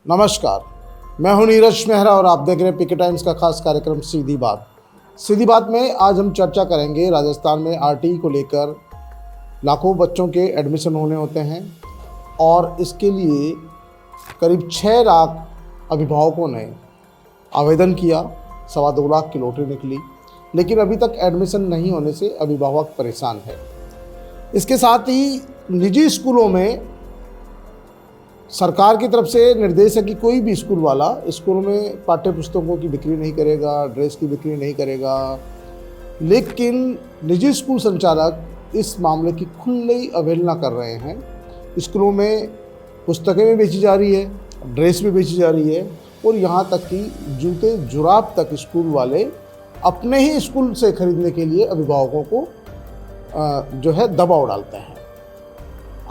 नमस्कार, मैं हूं नीरज मेहरा और आप देख रहे हैं पीके टाइम्स का खास कार्यक्रम सीधी बात। सीधी बात में आज हम चर्चा करेंगे राजस्थान में आरटीई को लेकर लाखों बच्चों के एडमिशन होने होते हैं और इसके लिए करीब 6 लाख अभिभावकों ने आवेदन किया। 2.25 लाख की लॉटरी निकली, लेकिन अभी तक एडमिशन नहीं होने से अभिभावक परेशान है। इसके साथ ही निजी स्कूलों में सरकार की तरफ से निर्देश है कि कोई भी स्कूल वाला स्कूल में पाठ्य पुस्तकों की बिक्री नहीं करेगा, ड्रेस की बिक्री नहीं करेगा। लेकिन निजी स्कूल संचालक इस मामले की खुली अवहेलना कर रहे हैं। स्कूलों में पुस्तकें भी बेची जा रही है, ड्रेस भी बेची जा रही है और यहाँ तक कि जूते जुराब तक स्कूल वाले अपने ही स्कूल से खरीदने के लिए अभिभावकों को जो है दबाव डालते हैं।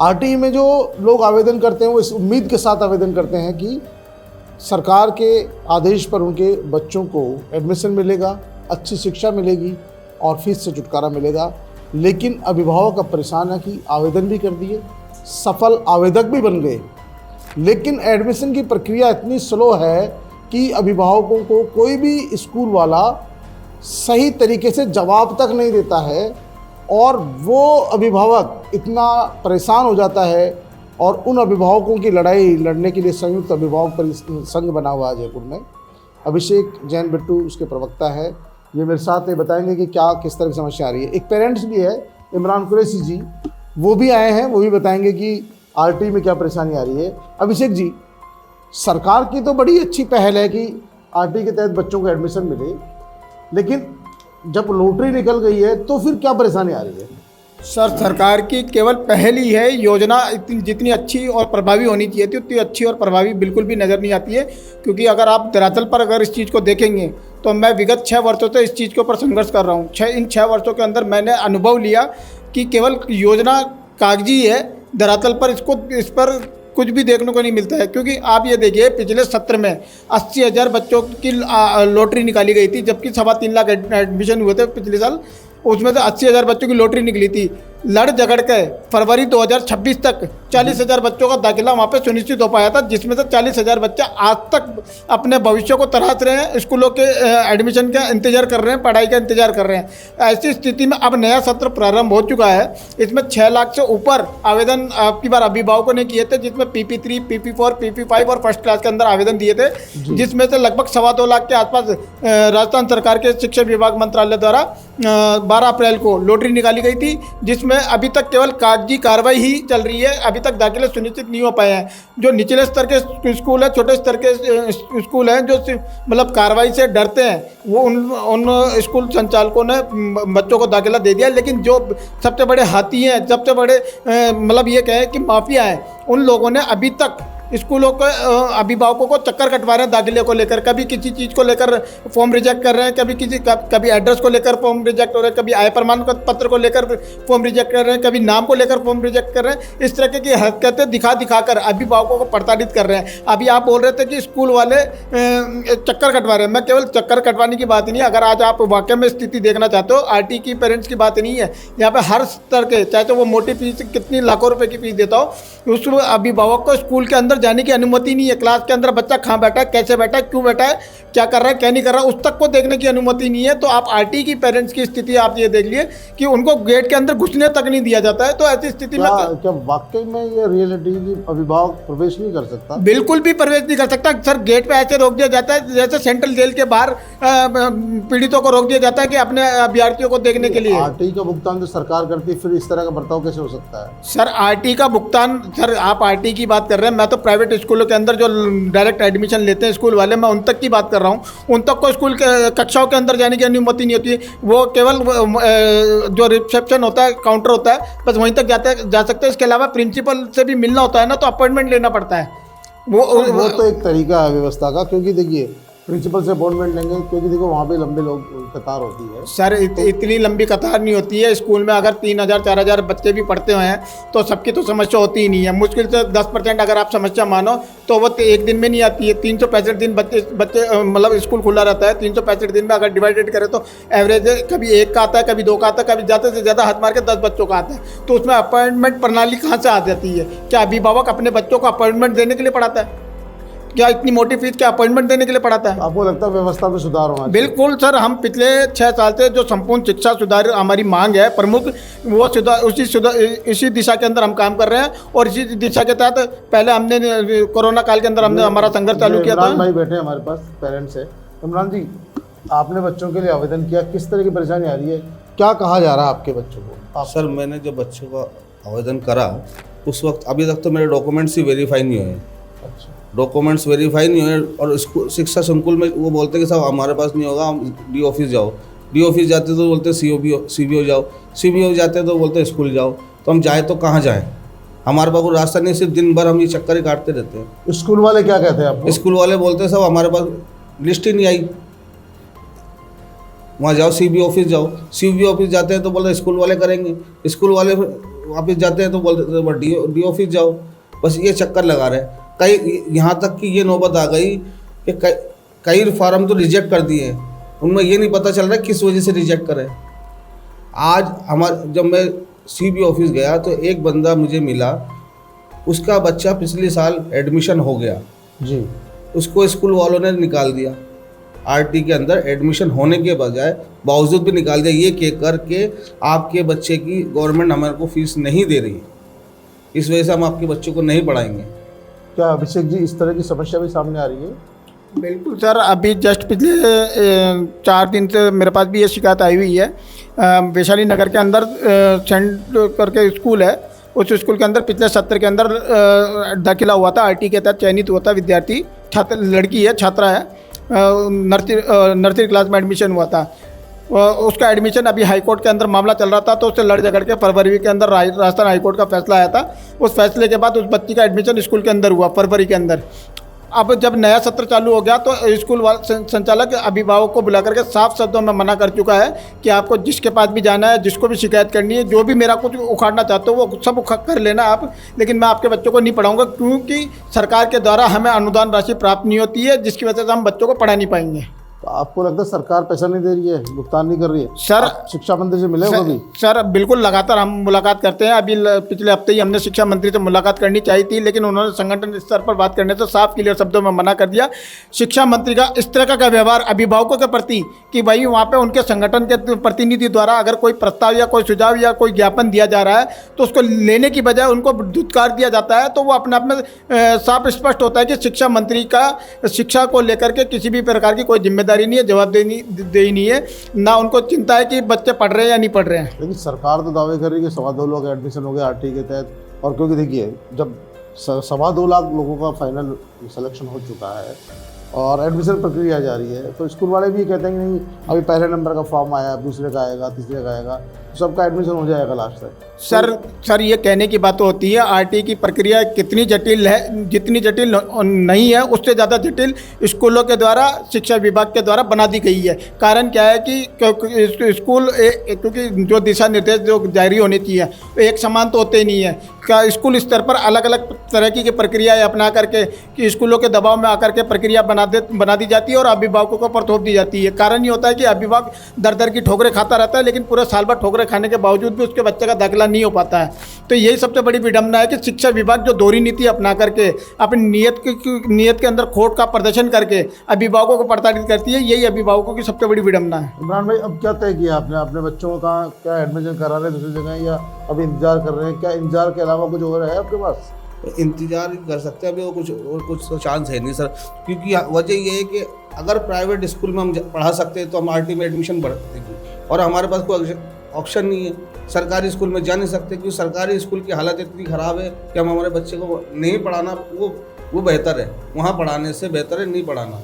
आरटीई में जो लोग आवेदन करते हैं वो इस उम्मीद के साथ आवेदन करते हैं कि सरकार के आदेश पर उनके बच्चों को एडमिशन मिलेगा, अच्छी शिक्षा मिलेगी और फीस से छुटकारा मिलेगा। लेकिन अभिभावक अब परेशान है कि आवेदन भी कर दिए, सफल आवेदक भी बन गए, लेकिन एडमिशन की प्रक्रिया इतनी स्लो है कि अभिभावकों को कोई भी स्कूल वाला सही तरीके से जवाब तक नहीं देता है और वो अभिभावक इतना परेशान हो जाता है। और उन अभिभावकों की लड़ाई लड़ने के लिए संयुक्त अभिभावक संघ बना हुआ है जयपुर में। अभिषेक जैन बिट्टू उसके प्रवक्ता है, ये मेरे साथ ये बताएंगे कि क्या किस तरह की समस्या आ रही है। एक पेरेंट्स भी है, इमरान कुरैशी जी, वो भी आए हैं, वो भी बताएंगे कि आरटीई में क्या परेशानी आ रही है। अभिषेक जी, सरकार की तो बड़ी अच्छी पहल है कि आरटीई के तहत बच्चों को एडमिशन मिले, लेकिन जब लॉटरी निकल गई है तो फिर क्या परेशानी आ रही है? सर, सरकार की केवल पहल ही है। योजना जितनी अच्छी और प्रभावी होनी चाहिए थी उतनी अच्छी और प्रभावी बिल्कुल भी नज़र नहीं आती है। क्योंकि अगर आप धरातल पर अगर इस चीज़ को देखेंगे तो मैं विगत 6 वर्षों से इस चीज़ के ऊपर संघर्ष कर रहा हूँ। इन 6 वर्षों के अंदर मैंने अनुभव लिया कि केवल योजना कागजी है, धरातल पर इस पर कुछ भी देखने को नहीं मिलता है। क्योंकि आप ये देखिए, पिछले सत्र में 80,000 बच्चों की लॉटरी निकाली गई थी, जबकि 3.25 लाख एडमिशन हुए थे पिछले साल। उसमें से 80,000 बच्चों की लॉटरी निकली थी। लड़ झगड़ के फरवरी 2026 तक 40,000 बच्चों का दाखिला वहाँ पे सुनिश्चित हो पाया था, जिसमें से 40,000 बच्चे आज तक अपने भविष्य को तराश रहे हैं, स्कूलों के एडमिशन का इंतजार कर रहे हैं, पढ़ाई का इंतजार कर रहे हैं। ऐसी स्थिति में अब नया सत्र प्रारंभ हो चुका है। इसमें 6 लाख से ऊपर आवेदन आपकी बार अभिभावकों ने किए थे, जिसमें PP3, PP4, PP5 और फर्स्ट क्लास के अंदर आवेदन दिए थे, जिसमें से लगभग 2.25 लाख के आसपास राजस्थान सरकार के शिक्षा विभाग मंत्रालय द्वारा 12 अप्रैल को लॉटरी निकाली गई थी, जिसमें अभी तक केवल कागजी कार्रवाई ही चल रही है। अभी तक दाखिले सुनिश्चित नहीं हो पाए हैं। जो निचले स्तर के स्कूल है, छोटे स्तर के स्कूल हैं, जो मतलब कार्रवाई से डरते हैं, वो उन स्कूल संचालकों ने बच्चों को दाखिला दे दिया। लेकिन जो सबसे बड़े हाथी हैं, सबसे बड़े मतलब ये कहें कि माफिया हैं, उन लोगों ने अभी तक स्कूलों के अभिभावकों को चक्कर कटवा रहे हैं दाखिले को लेकर। कभी किसी चीज़ को लेकर फॉर्म रिजेक्ट कर रहे हैं, कभी एड्रेस को लेकर फॉर्म रिजेक्ट हो रहे हैं, कभी आय प्रमाण पत्र को लेकर फॉर्म रिजेक्ट कर रहे हैं, कभी नाम को लेकर फॉर्म रिजेक्ट कर रहे हैं। इस तरह की हरकतें दिखाकर अभिभावकों को प्रताड़ित कर रहे हैं। अभी आप बोल रहे थे कि स्कूल वाले चक्कर कटवा रहे हैं। मैं केवल चक्कर कटवाने की बात नहीं है, अगर आज आप वाकई में स्थिति देखना चाहते हो, आरटी की पेरेंट्स की बात नहीं है। यहाँ पर हर स्तर के, चाहे तो वो मोटी फीस कितनी लाखों रुपये की फीस देता हो, उस अभिभावक को स्कूल के अंदर जाने की अनुमति नहीं है। क्लास के अंदर बच्चा कहाँ बैठा है, कैसे बैठा है, क्यों बैठा है, क्या कर रहा है, क्या नहीं कर रहा है, उस तक को देखने की अनुमति नहीं है। तो आप आरटी की पेरेंट्स की स्थिति आप ये देख लिए कि उनको गेट के अंदर घुसने तक नहीं दिया जाता है। तो ऐसी स्थिति में क्या वाकई में ये रियलिटी की अभिभावक प्रवेश नहीं कर सकता? बिल्कुल भी प्रवेश नहीं कर सकता सर। गेट पे ऐसे रोक दिया जाता है जैसे सेंट्रल जेल के बाहर पीड़ितों को रोक दिया जाता है कि अपने अभ्यर्थियों को देखने के लिए। आरटी का भुगतान तो सरकार करती है, फिर इस तरह का बर्ताव कैसे हो सकता है? सर, आरटी का भुगतान, सर आप आरटी की बात कर रहे हैं, मैं तो प्राइवेट स्कूलों के अंदर जो डायरेक्ट एडमिशन लेते हैं स्कूल वाले, मैं उन तक की बात कर रहा हूँ। उन तक को स्कूल के कक्षाओं के अंदर जाने की अनुमति नहीं होती है। वो केवल जो रिसेप्शन होता है, काउंटर होता है, बस वहीं तक जा सकते हैं। इसके अलावा प्रिंसिपल से भी मिलना होता है ना, तो अपॉइंटमेंट लेना पड़ता है। वो तो एक तरीका है व्यवस्था का, क्योंकि देखिए प्रिंसिपल से अपॉइंटमेंट लेंगे, क्योंकि देखो वहाँ पे लंबे लोग कतार होती है। सर, इतनी लंबी कतार नहीं होती है। स्कूल में अगर 3,000-4,000 बच्चे भी पढ़ते हुए हैं तो सबकी तो समस्या होती ही नहीं है। मुश्किल से 10% अगर आप समस्या मानो तो वो एक दिन में नहीं आती है। 365 दिन बच्चे मतलब स्कूल खुला रहता है। 365 दिन में अगर डिवाइडेड करें तो एवरेज कभी 1 का आता है, कभी 2 का आता है, कभी ज़्यादा से ज़्यादा हाथ मार के 10 बच्चों का आता है। तो उसमें अपॉइंटमेंट प्रणाली कहाँ से आ जाती है? क्या अभिभावक अपने बच्चों को अपॉइंटमेंट देने के लिए पढ़ाता है? क्या इतनी मोटी फीस क्या अपॉइंटमेंट देने के लिए पढ़ाता है? आपको लगता है व्यवस्था में सुधार होना चाहिए? बिल्कुल सर, हम पिछले 6 साल से जो संपूर्ण शिक्षा सुधार हमारी मांग है प्रमुख, वो इसी दिशा के अंदर हम काम कर रहे हैं। और इसी दिशा के तहत पहले हमने कोरोना काल के अंदर हमने हमारा संघर्ष चालू किया था। इमरान भाई बैठे हमारे पास, पेरेंट्स है। इमरान जी, आपने बच्चों के लिए आवेदन किया, किस तरह की परेशानी आ रही है, क्या कहा जा रहा है आपके बच्चों को? सर, मैंने जब बच्चों का आवेदन करा उस वक्त अभी तक तो मेरे डॉक्यूमेंट्स ही वेरीफाई नहीं हुए। अच्छा, डॉक्यूमेंट्स वेरीफाई नहीं हुए और स्कूल शिक्षा संकुल में वो बोलते हैं कि साहब हमारे पास नहीं होगा, हम डी ऑफिस जाओ। डी ऑफिस जाते तो बोलते CBO जाओ, CBO जाते तो बोलते स्कूल जाओ। तो हम जाए तो कहाँ जाएँ? हमारे पास कोई रास्ता नहीं, सिर्फ दिन भर हम ये चक्कर ही काटते रहते हैं। स्कूल वाले क्या कहते हैं आपको? स्कूल वाले बोलते हैं साहब हमारे पास लिस्ट ही नहीं आई, वहाँ जाओ CBO ऑफिस जाओ। CBO ऑफिस जाते हैं तो बोलते स्कूल वाले करेंगे, स्कूल वाले ऑफिस जाते हैं तो बोलते डी ऑफिस जाओ। बस ये चक्कर लगा रहे हैं। कई यहाँ तक कि ये नौबत आ गई कि कई फार्म तो रिजेक्ट कर दिए हैं, उनमें ये नहीं पता चल रहा है किस वजह से रिजेक्ट करें। आज जब मैं CBO ऑफिस गया तो एक बंदा मुझे मिला, उसका बच्चा पिछले साल एडमिशन हो गया जी, उसको स्कूल वालों ने निकाल दिया। RT के अंदर एडमिशन होने के बजाय बावजूद भी निकाल दिया, ये कह कर के आपके बच्चे की गवर्नमेंट हमारे को फीस नहीं दे रही है, इस वजह से हम आपके बच्चों को नहीं पढ़ाएंगे। क्या अभिषेक जी, इस तरह की समस्या भी सामने आ रही है? बिल्कुल सर, अभी जस्ट पिछले 4 दिन से मेरे पास भी ये शिकायत आई हुई है। वैशाली नगर के अंदर सेंट करके स्कूल है, उस स्कूल के अंदर पिछले सत्र के अंदर दाखिला हुआ था। RT के तहत चयनित हुआ था विद्यार्थी, छात्र लड़की है, छात्रा है, नर्सरी क्लास में एडमिशन हुआ था। उसका एडमिशन अभी हाई कोर्ट के अंदर मामला चल रहा था, तो उससे लड़ झगड़ के फरवरी के अंदर राजस्थान हाई कोर्ट का फैसला आया था। उस फैसले के बाद उस बच्ची का एडमिशन स्कूल के अंदर हुआ फरवरी के अंदर। अब जब नया सत्र चालू हो गया तो स्कूल संचालक अभिभावक को बुला करके साफ शब्दों में मना कर चुका है कि आपको जिसके पास भी जाना है, जिसको भी शिकायत करनी है, जो भी मेरा कुछ उखाड़ना चाहते हो वो सब कर लेना आप, लेकिन मैं आपके बच्चों को नहीं पढ़ाऊंगा, क्योंकि सरकार के द्वारा हमें अनुदान राशि प्राप्त नहीं होती है, जिसकी वजह से हम बच्चों को पढ़ा नहीं पाएंगे। तो आपको लगता है सरकार पैसा नहीं दे रही है, भुगतान नहीं कर रही है? सर, आप शिक्षा मंत्री से मिले हो कभी? सर बिल्कुल, लगातार हम मुलाकात करते हैं। अभी पिछले हफ्ते ही हमने शिक्षा मंत्री से मुलाकात करनी चाहिए थी, लेकिन उन्होंने संगठन स्तर पर बात करने से साफ क्लियर शब्दों में मना कर दिया। शिक्षा मंत्री का इस तरह का व्यवहार अभिभावकों के प्रति कि भाई वहाँ पे उनके संगठन के प्रतिनिधि द्वारा अगर कोई प्रस्ताव या कोई सुझाव या कोई ज्ञापन दिया जा रहा है तो उसको लेने की बजाय उनको धुतकार दिया जाता है, तो वो अपने आप में साफ स्पष्ट होता है कि शिक्षा मंत्री का शिक्षा को लेकर के किसी भी प्रकार की कोई जिम्मेदारी नहीं है, जवाबदेही नहीं है, ना उनको चिंता है कि बच्चे पढ़ रहे हैं या नहीं पढ़ रहे हैं। लेकिन सरकार तो दावे कर रही है कि 2.25 लाख एडमिशन हो गया RT के तहत, और क्योंकि देखिए जब 2.25 लाख लोगों का फाइनल सिलेक्शन हो चुका है और एडमिशन प्रक्रिया जा रही है, तो स्कूल वाले भी कहते हैं कि नहीं अभी पहले नंबर का फॉर्म आया, दूसरे का आएगा, तीसरे का आएगा, सबका एडमिशन हो जाएगा लास्ट तक। सर ये कहने की बात होती है, RT की प्रक्रिया कितनी जटिल है, जितनी जटिल नहीं है उससे ज़्यादा जटिल स्कूलों के द्वारा, शिक्षा विभाग के द्वारा बना दी गई है। कारण क्या है कि स्कूल क्योंकि जो दिशा निर्देश जो जारी होने चाहिए एक समान तो होते ही नहीं है, का स्कूल स्तर पर अलग अलग तरह की प्रक्रियाएँ अपना करके कि स्कूलों के दबाव में आकर के प्रक्रिया बना दी जाती है और अभिभावकों को पर थोप दी जाती है। कारण ये होता है कि अभिभावक दर की ठोकरें खाता रहता है, लेकिन पूरे साल भर ठोकरें खाने के बावजूद भी उसके बच्चे का दाखिला नहीं हो पाता है। तो यही सबसे बड़ी विडंबना है कि शिक्षा विभाग जो दोहरी नीति अपना करके अपनी नीयत के अंदर खोट का प्रदर्शन करके अभिभावकों को प्रताड़ित करती है, यही अभिभावकों की सबसे बड़ी विडंबना है। इमरान भाई, अब क्या तय किया आपने? अपने बच्चों का क्या एडमिशन करा रहे हैं दूसरी जगह या अभी इंतजार कर रहे हैं? क्या इंतजार के अलावा कुछ और है आपके पास? इंतजार ही कर सकते हैं अभी, वो कुछ तो चांस है नहीं सर, क्योंकि वजह ये है कि अगर प्राइवेट स्कूल में हम पढ़ा सकते हैं तो हम RT में एडमिशन बढ़ देंगे, और हमारे पास कोई ऑप्शन नहीं है। सरकारी स्कूल में जा नहीं सकते क्योंकि सरकारी स्कूल की हालत इतनी ख़राब है कि हम हमारे बच्चे को नहीं पढ़ाना, वो बेहतर है, वहाँ पढ़ाने से बेहतर है नहीं पढ़ाना।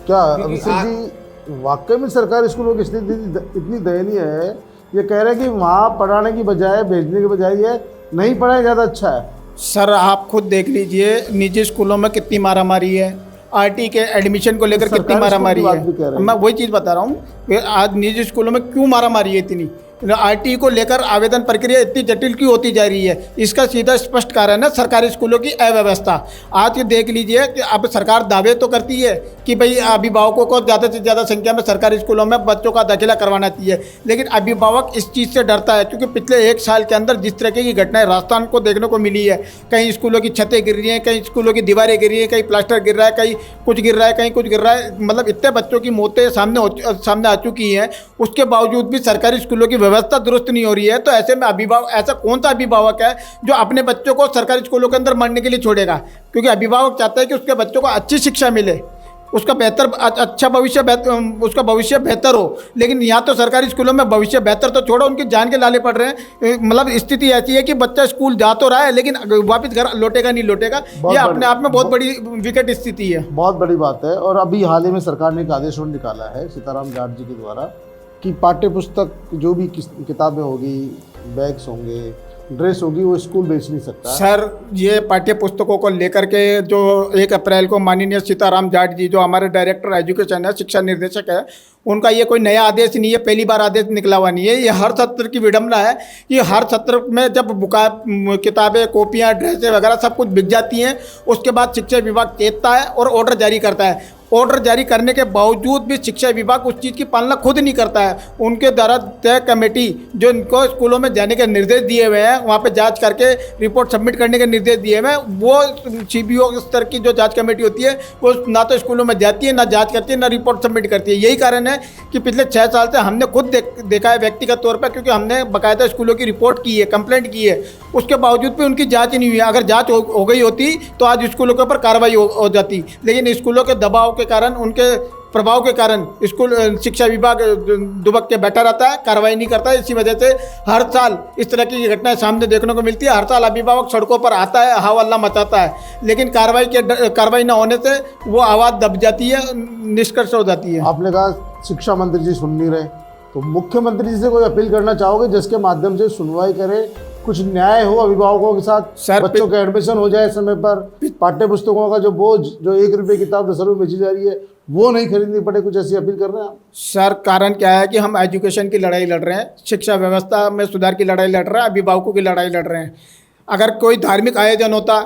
क्या अभिषेक जी, वाकई में सरकारी स्कूलों की स्थिति इतनी दयनीय है, ये कह रहे हैं कि वहाँ पढ़ाने की बजाय, भेजने की बजाय ये नहीं पढ़ाया ज़्यादा अच्छा है? सर आप खुद देख लीजिए निजी स्कूलों में कितनी मारामारी है, RT के एडमिशन को लेकर कितनी मारामारी है। मैं वही चीज़ बता रहा हूँ, आज निजी स्कूलों में क्यों मारामारी है इतनी, आरटीई को लेकर आवेदन प्रक्रिया इतनी जटिल क्यों होती जा रही है? इसका सीधा स्पष्ट कारण है सरकारी स्कूलों की अव्यवस्था। आज ये देख लीजिए कि अब सरकार दावे तो करती है कि भाई अभिभावकों को ज़्यादा से ज़्यादा संख्या में सरकारी स्कूलों में बच्चों का दाखिला करवाना चाहिए, लेकिन अभिभावक इस चीज़ से डरता है क्योंकि पिछले 1 साल के अंदर जिस तरह की घटनाएं राजस्थान को देखने को मिली है, कहीं स्कूलों की छतें गिर रही हैं, कहीं स्कूलों की दीवारें गिर रही हैं, कहीं प्लास्टर गिर रहा है, कहीं कुछ गिर रहा है, कहीं कुछ गिर रहा है, मतलब इतने बच्चों की मौतें सामने आ चुकी हैं। उसके बावजूद भी सरकारी स्कूलों की व्यवस्था दुरुस्त नहीं हो रही है। तो ऐसे में ऐसा कौन सा अभिभावक है जो अपने बच्चों को सरकारी स्कूलों के अंदर मरने के लिए छोड़ेगा? क्योंकि अभिभावक चाहता है कि उसके बच्चों को अच्छी शिक्षा मिले, उसका उसका भविष्य बेहतर हो। लेकिन यहाँ तो सरकारी स्कूलों में भविष्य बेहतर तो छोड़ो, उनकी जान के लाले पड़ रहे हैं। मतलब स्थिति ऐसी है कि बच्चा स्कूल जा तो रहा है लेकिन वापस घर लौटेगा नहीं लौटेगा। ये अपने आप में बहुत बड़ी विकट स्थिति है, बहुत बड़ी बात है। और अभी हाल ही में सरकार ने एक आदेश और निकाला है सीताराम जाट जी के द्वारा कि पाठ्य पुस्तक जो भी किताबें होगी, बैग्स होंगे, ड्रेस होगी, वो स्कूल बेच नहीं सकता। सर, ये पाठ्य पुस्तकों को लेकर के जो 1 अप्रैल को माननीय सीताराम जाट जी जो हमारे डायरेक्टर एजुकेशन है, शिक्षा निर्देशक है, उनका ये कोई नया आदेश नहीं है, पहली बार आदेश निकला हुआ नहीं है। ये हर सत्र की विडंबना है कि हर सत्र में जब किताबें, कॉपियाँ, ड्रेसें वगैरह सब कुछ बिक जाती हैं, उसके बाद शिक्षा विभाग चेतता है और ऑर्डर जारी करता है। ऑर्डर जारी करने के बावजूद भी शिक्षा विभाग उस चीज़ की पालना खुद नहीं करता है। उनके द्वारा तय कमेटी जो इनको स्कूलों में जाने के निर्देश दिए हुए हैं, वहाँ पे जांच करके रिपोर्ट सबमिट करने के निर्देश दिए हुए हैं, वो सीबीओ स्तर की जो जांच कमेटी होती है वो ना तो स्कूलों में जाती है, ना जांच करती है, ना रिपोर्ट सबमिट करती है। यही कारण है कि पिछले 6 साल से हमने खुद देखा है व्यक्तिगत तौर पर, क्योंकि हमने बाकायदा स्कूलों की रिपोर्ट की है, कंप्लेंट की है, उसके बावजूद भी उनकी जाँच नहीं हुई है। अगर जाँच हो गई होती तो आज स्कूलों के ऊपर कार्रवाई हो जाती, लेकिन स्कूलों के दबाव के कारण, उनके प्रभाव के कारण स्कूल शिक्षा विभाग दुबक के बैठा रहता है, कार्रवाई नहीं करता है। इसी वजह से हर साल इस तरह की घटनाएं सामने देखने को मिलती है। हर साल अभिभावक सड़कों पर आता है, हल्ला मचाता है, लेकिन कार्रवाई न होने से वो आवाज़ दब जाती है, निष्कर्ष हो जाती है। आपने कहा शिक्षा मंत्री जी सुन नहीं रहे, तो मुख्यमंत्री जी से कोई अपील करना चाहोगे जिसके माध्यम से सुनवाई करे, कुछ न्याय हो अभिभावकों के साथ, सर, बच्चों के एडमिशन हो जाए समय पर, पाठ्य पुस्तकों का जो बोझ जो 1 रुपये किताब 10 रुपये बेची जा रही है वो नहीं खरीदनी पड़े, कुछ ऐसी अपील कर रहे हैं आप? सर, कारण क्या है कि हम एजुकेशन की लड़ाई लड़ रहे हैं, शिक्षा व्यवस्था में सुधार की लड़ाई लड़ रहे हैं, अभिभावकों की लड़ाई लड़ रहे हैं। अगर कोई धार्मिक आयोजन होता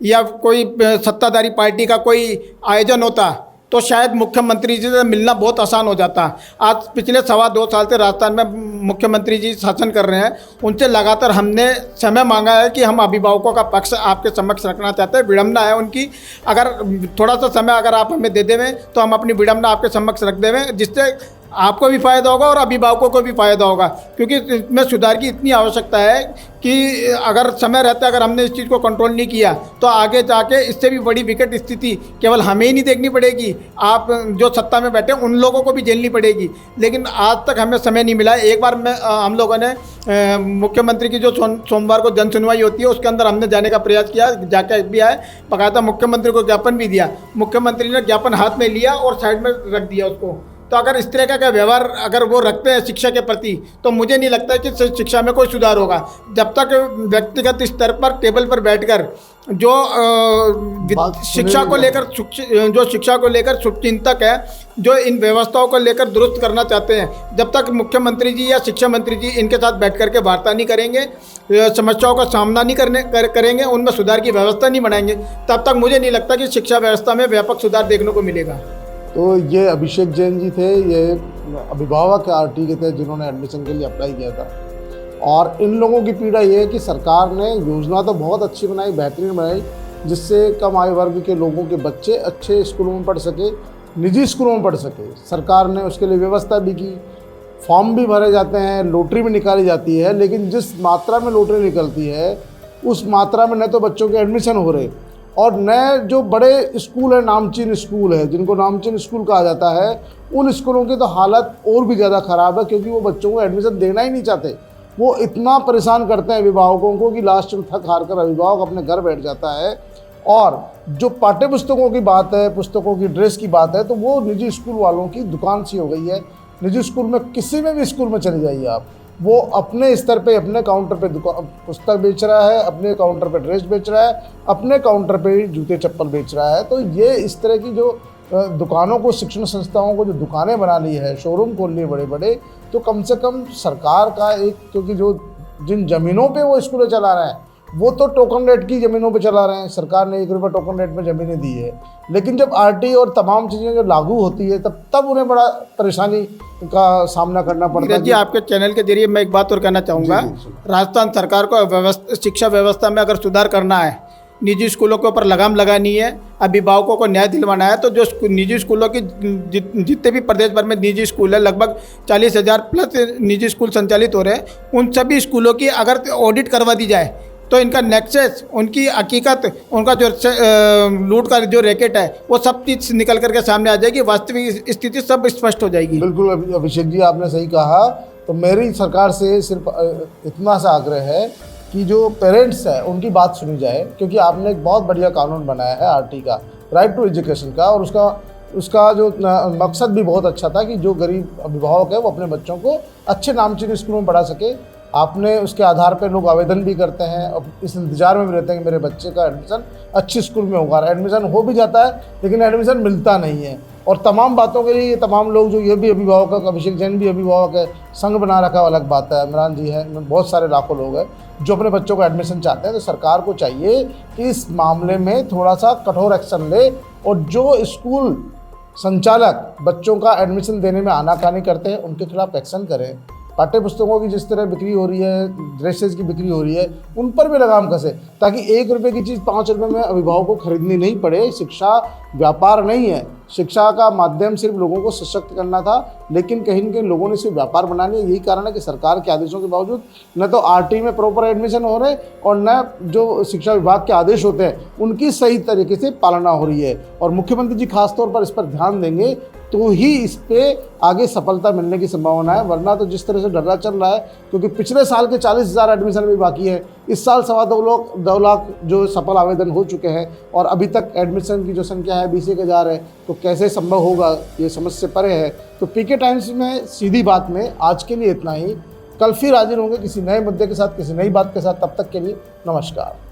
या कोई सत्ताधारी पार्टी का कोई आयोजन होता तो शायद मुख्यमंत्री जी से मिलना बहुत आसान हो जाता। आज पिछले 2.25 साल से राजस्थान में मुख्यमंत्री जी शासन कर रहे हैं, उनसे लगातार हमने समय मांगा है कि हम अभिभावकों का पक्ष आपके समक्ष रखना चाहते हैं। विडंबना है उनकी, अगर थोड़ा सा समय अगर आप हमें दे देवें तो हम अपनी विडंबना आपके समक्ष रख देवें, जिससे आपको भी फ़ायदा होगा और अभिभावकों को भी फ़ायदा होगा। क्योंकि इसमें सुधार की इतनी आवश्यकता है कि अगर समय रहता अगर हमने इस चीज़ को कंट्रोल नहीं किया तो आगे जाके इससे भी बड़ी विकट स्थिति केवल हमें ही नहीं देखनी पड़ेगी, आप जो सत्ता में बैठे उन लोगों को भी झेलनी पड़ेगी। लेकिन आज तक हमें समय नहीं मिला। एक बार हम लोगों ने मुख्यमंत्री की जो सोमवार को जन सुनवाई होती है उसके अंदर हमने जाने का प्रयास किया, जाके भी आए, बाकायदा मुख्यमंत्री को ज्ञापन भी दिया। मुख्यमंत्री ने ज्ञापन हाथ में लिया और साइड में रख दिया उसको। तो अगर इस तरह का व्यवहार अगर वो रखते हैं शिक्षा के प्रति तो मुझे नहीं लगता है कि शिक्षा में कोई सुधार होगा। जब तक व्यक्तिगत स्तर पर टेबल पर बैठकर जो शिक्षा को लेकर शुभचिंतक है, जो इन व्यवस्थाओं को लेकर दुरुस्त करना चाहते हैं, जब तक मुख्यमंत्री जी या शिक्षा मंत्री जी इनके साथ बैठ करके वार्ता नहीं करेंगे, समस्याओं का सामना नहीं करेंगे, उनमें सुधार की व्यवस्था नहीं बनाएंगे, तब तक मुझे नहीं लगता कि शिक्षा व्यवस्था में व्यापक सुधार देखने को मिलेगा। तो ये अभिषेक जैन जी थे, ये अभिभावक आरटी के थे जिन्होंने एडमिशन के लिए अप्लाई किया था। और इन लोगों की पीड़ा ये है कि सरकार ने योजना तो बहुत अच्छी बनाई, बेहतरीन बनाई, जिससे कम आय वर्ग के लोगों के बच्चे अच्छे स्कूलों में पढ़ सके, निजी स्कूलों में पढ़ सके। सरकार ने उसके लिए व्यवस्था भी की, फॉर्म भी भरे जाते हैं, लॉटरी भी निकाली जाती है, लेकिन जिस मात्रा में लॉटरी निकलती है उस मात्रा में न तो बच्चों के एडमिशन हो रहे और न जो बड़े स्कूल है, नामचीन स्कूल है, जिनको नामचीन स्कूल कहा जाता है, उन स्कूलों की तो हालत और भी ज़्यादा ख़राब है, क्योंकि वो बच्चों को एडमिशन देना ही नहीं चाहते। वो इतना परेशान करते हैं अभिभावकों को कि लास्ट में थक हार कर अभिभावक अपने घर बैठ जाता है। और जो पाठ्य पुस्तकों की बात है, पुस्तकों की ड्रेस की बात है, तो वो निजी स्कूल वालों की दुकान सी हो गई है। निजी स्कूल में किसी में भी स्कूल में चले जाइए आप, वो अपने स्तर पे अपने काउंटर पे पुस्तक बेच रहा है, अपने काउंटर पे ड्रेस बेच रहा है, अपने काउंटर पे जूते चप्पल बेच रहा है। तो ये इस तरह की जो दुकानों को, शिक्षण संस्थाओं को जो दुकानें बना ली है, शोरूम खोल लिए बड़े बड़े, तो कम से कम सरकार का एक, क्योंकि जो जिन ज़मीनों पे वो स्कूलें चला रहे हैं वो तो टोकन रेट की ज़मीनों पे चला रहे हैं, सरकार ने 1 रुपये टोकन रेट में ज़मीनें दी है। लेकिन जब आरटी और तमाम चीज़ें जो लागू होती है तब उन्हें बड़ा परेशानी का सामना करना पड़ता है। जी, आपके चैनल के जरिए मैं एक बात और कहना चाहूँगा, राजस्थान सरकार को शिक्षा व्यवस्था में अगर सुधार करना है, निजी स्कूलों के ऊपर लगाम लगानी है, अभिभावकों को न्याय दिलवाना है, तो जो निजी स्कूलों की जितने भी प्रदेश भर में निजी स्कूल है, लगभग 40,000 प्लस निजी स्कूल संचालित हो रहे हैं, उन सभी स्कूलों की अगर ऑडिट करवा दी जाए तो इनका नेक्सस, उनकी हकीकत, उनका जो लूट का जो रैकेट है वो सब चीज़ निकल करके सामने आ जाएगी, वास्तविक स्थिति सब स्पष्ट हो जाएगी। बिल्कुल अभिषेक जी, आपने सही कहा। तो मेरी सरकार से सिर्फ इतना सा आग्रह है कि जो पेरेंट्स हैं उनकी बात सुनी जाए, क्योंकि आपने एक बहुत बढ़िया कानून बनाया है आरटी का, राइट टू एजुकेशन का, और उसका जो मकसद भी बहुत अच्छा था कि जो गरीब अभिभावक है वो अपने बच्चों को अच्छे नामचीन स्कूलों में पढ़ा सके। आपने उसके आधार पर लोग आवेदन भी करते हैं और इस इंतजार में भी रहते हैं कि मेरे बच्चे का एडमिशन अच्छी स्कूल में होगा। एडमिशन हो भी जाता है लेकिन एडमिशन मिलता नहीं है। और तमाम बातों के लिए तमाम लोग, जो ये भी अभिभावक है, अभिषेक जैन भी अभिभावक है, संघ बना रखा अलग बात है, इमरान जी हैं, बहुत सारे लाखों लोग हैं जो अपने बच्चों को एडमिशन चाहते हैं। तो सरकार को चाहिए कि इस मामले में थोड़ा सा कठोर एक्शन ले, और जो स्कूल संचालक बच्चों का एडमिशन देने में आनाकानी करते हैं उनके खिलाफ एक्शन करें। पाठ्य पुस्तकों की जिस तरह बिक्री हो रही है, ड्रेसेस की बिक्री हो रही है, उन पर भी लगाम कसे, ताकि 1 रुपये की चीज़ 5 रुपये में अभिभावकों को खरीदनी नहीं पड़े। शिक्षा व्यापार नहीं है, शिक्षा का माध्यम सिर्फ लोगों को सशक्त करना था, लेकिन कहीं न कहीं लोगों ने इसे व्यापार बना लिया। यही कारण है कि सरकार के आदेशों के बावजूद न तो आरटी में प्रॉपर एडमिशन हो रहे और न जो शिक्षा विभाग के आदेश होते हैं उनकी सही तरीके से पालना हो रही है। और मुख्यमंत्री जी खासतौर पर इस पर ध्यान देंगे तो ही इस पे आगे सफलता मिलने की संभावना है, वरना तो जिस तरह से डरा चल रहा है, क्योंकि पिछले साल के 40,000 एडमिशन भी बाकी है, इस साल 2.25 लाख जो सफल आवेदन हो चुके हैं और अभी तक एडमिशन की जो संख्या है 20,000 है, तो कैसे संभव होगा, ये समझ से परे है। तो पीके टाइम्स में सीधी बात में आज के लिए इतना ही। कल फिर हाजिर होंगे किसी नए मुद्दे के साथ, किसी नई बात के साथ। तब तक के लिए नमस्कार।